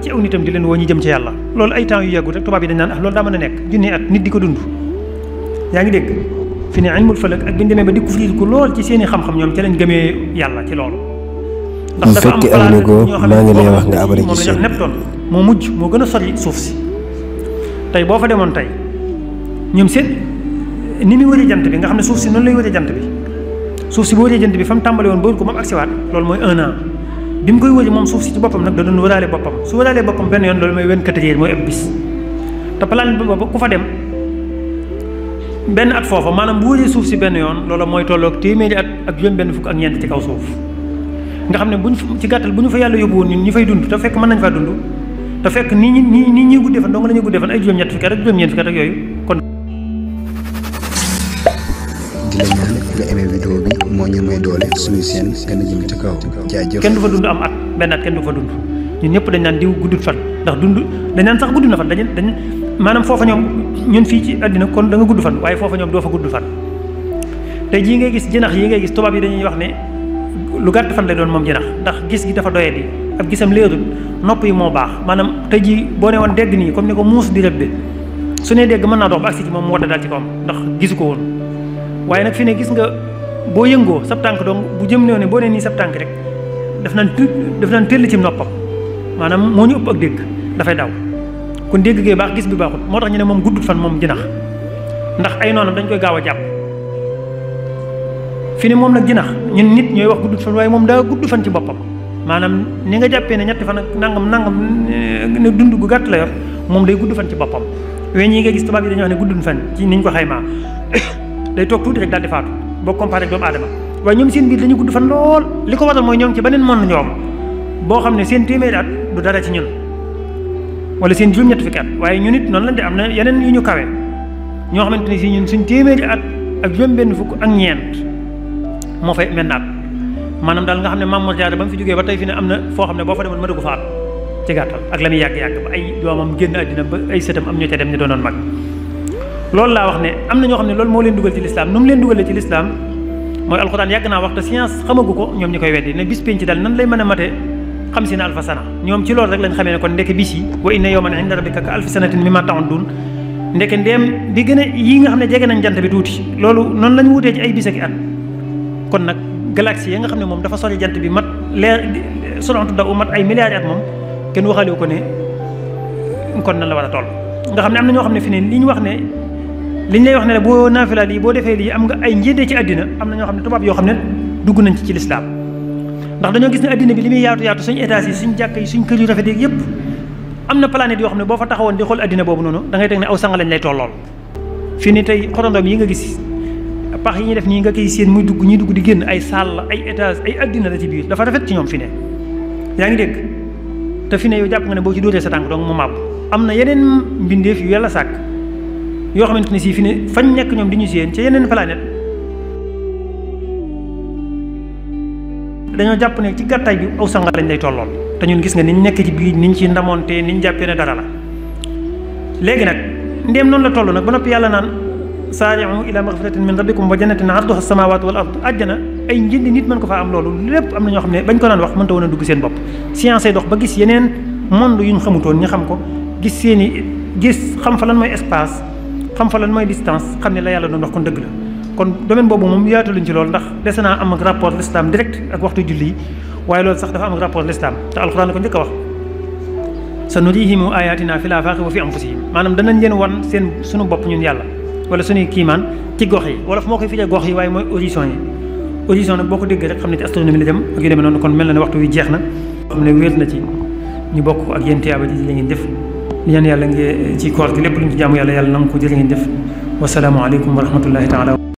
ci aw nitam di leen woo ñu jëm ci yàlla loolu ay temps yu yàggut rek tubaab yi dañ naan loolu daa mën a nekk junni at nit di ko dund yaa ngi dégg fi ne ilmul falak ak bi ñu demee ba découvrir ko lool ci seen i xam-xam ñoom ca lañ gëmee yàlla ci loolu ndax dafa am planète ñoo xam ne moom la ñu Neptune moo mujj moo gën a sori suuf si tey boo fa demoon tey ñoom seen ni muy wëree jant bi nga xam ne suuf si noonu lay wëree jant bi suuf si bu wëree jant bi fa mu tàmbale woon ba wër ko moom agsiwaat loolu mooy 1 an bi mu koy wëri moom suuf si ci boppam nag da doon wëraale boppam su wëraalee boppam benn yoon loolu mooy 24 heures mooy ëpp bis te planète bi boobu ku fa dem benn at foofa maanaam bu wëree suuf si benn yoon loolu mooy tolloog téeméeri at ak juróom benn fukk ak ñeent ci kaw suuf nga xam ne buñ ci gàttal bu ñu fa yàlla yóbbu woon ñun ñu fay dund te fekk mën nañ faa dund te fekk nii ñuy guddee fan dong la ñuy guddee fan ay juróom-ñett fukki at ak juróom-ñeent fukki at ak yooyu kon di la ñaan nga aimé vidéo bi moo ñu may doole suñu seen gën a jëm ci kaw jaajëf kenn du fa dund am at benn at kenn du fa dund ñun ñëpp dañ naan diw guddut fan ndax dund dañ naan sax gudd na fan dañ maanaam foofa ñoom ñun fii ci àddina kon da nga gudd fan waaye foofa ñoom doo fa gudd fan tey jii ngay gis jinax yi ngay gis tubaab yi dañuy wax ne lu gàtt fan lay doon moom jinax ndax gis gi dafa doye di ab gisam léerul nopp yi moo baax maanaam tey jii boo ne woon dégg nii comme ni ko muus di rëbbe su ne dégg mën naa dox ba agsi ci moom mu wadda daal ci kawam ndax gisu ko woon waaye nag fi ne gis nga boo yëngoo sab tànk donc bu jëm ne boo ne nii sab tànk rek daf naan tëll ci noppam maanaam moo ñu ëpp ak dégg dafay daw kon dégg gee baax gis bi baaxut moo tax ñu ne moom guddut fan moom jinax ndax ay noonam dañ koy gaaw a jàpp fi ne moom nag jinax ñun nit ñooy wax guddut fan waaye moom daa gudd fan ci boppam maanaam ni nga jàppee ne ñetti fan ak nangam ne dund gu gàtt la yor moom day gudd fan ci boppam weñ yi nga gis tubaab yi dañuy wax ne guddun fan ci niñ ko xaymaa day toog tuuti rek daal di faatu boo comparé ak doomu aadama waaye ñoom seen biir dañu gudd fan lool li ko waral mooy ñoom ci beneen monde ñoom boo xam ne seen téeméeri at du dara ci ñun wala seen juróom-ñett fukki at waaye ñun it noonu lañ de am na yeneen yu ñu kawe ñoo xamante ne si ñun suñ téeméeri at ak juróom-benn fukk ak ñeent moo fay mel naat maanaam daal nga xam ne Maam Mor Jaara ba mu fi jógee ba tey fi ne am na foo xam ne boo fa demoon mënu ko faat ci gàttal ak la muy yàgg-yàgg ba ay doomam génn àddina ba ay sëtam am ñoo ca dem ñu doonoon mag loolu laa wax ne am na ñoo xam ne loolu moo leen dugal ci lislaam nu mu leen dugalee ci lislaam mooy alxuraan yàgg naa wax te science xamagu ko ñoom ñi koy weddi ne bis penc daal nan lay mën a mate 50 alfa sana ñoom ci loolu rek lañ xamee ne kon ndeke bis yi wa inna yawman inda rabbika ka alfi sanatin mimma ta'uddun ndeke ndeem bi gën a yi nga xam ne jege nañ jant bi tuuti loolu noonu lañ wutee ci ay bis ak at kon nag galaxie yi nga xam ne moom dafa sori jant bi mat leer solantu daw mat ay milliards at moom kenn waxalewu ko ne kon nan la war a toll nga xam ne am na ñoo xam ne fi ne li ñu wax ne li ñu lay wax ne boo naafila lii boo defee lii am nga ay njëndee ci àddina am na ñoo xam ne tubaab yoo xam ne dugg nañ ci lislaam ndax dañoo gis ne àddina bi li muy yaatu suñu états yi suñ jàkk yi suñ kër yu rafet yi yëpp am na planète yoo xam ne boo fa taxawoon di xool àddina boobu noonu da ngay teg ne aw sanga lañ lay tollool fii ni tey xorondoom yi nga gis pax yi ñuy def nii nga koy seen muy dugg ñuy dugg di génn ay salle ay étage ay àddina la ci biir dafa rafet ci ñoom fi ne yaa ngi dégg te fi ne yow jàpp nga ne boo ci dóoree sa tànk donc mu màbb am na yeneen mbindeef yu yàlla sàkk yoo xamante ne si fi ne fañ nekk ñoom di ñu séen ca yeneen planète dañoo jàpp ne ci gàttaay bi aw sanga lañ lay tollool te ñun gis nga niñ nekk ci biir niñ ci ndamoonte niñ jàppee ne dara la léegi nag ndéem noonu la toll nag ba noppi yàlla naan saari'u ila maghfiratin min rabbikum wa jannatin arduha as-samawati wal ard àjjana ay njëndi nit mën ko faa am loolu lépp am na ñoo xam ne bañ ko daan wax mënta woon a dugg seen bopp science ay dox ba gis yeneen monde yuñ xamutoon ñu xam ko gis seeni gis xam fa lan mooy espace xam fa lan mooy distance xam ne la yàlla doon wax kon dëgg la kon domaine boobu moom yaataluñ ci loolu ndax dese naa am ak rapport l'islam direct ak waxtu julli yi waaye loolu sax dafa am ak rapport l'islam te alxuraan ko njëkk a wax sanurihim ayatina fil afaqi wa fi anfusihim maanaam danañ leen wan seen suñu bopp ñun yàlla wala suñuy kiimaan ci gox yi wala fu moo koy firee gox yi waaye mooy horizon yi horizon nag boo ko déggee rek xam ne ci astronomie la dem ak yu demee noonu kon mel na ne waxtu wi jeex na xam ne wéet na ci ñu bokk ko ak yéen tiyaaba ji li ngeen def li ñaan yàlla ngeen ci koor gi lépp lu ñu ci jaamu yàlla yàlla nangu ko jërë ngeen def wasalaamu aleykum wa rahmatullahi taala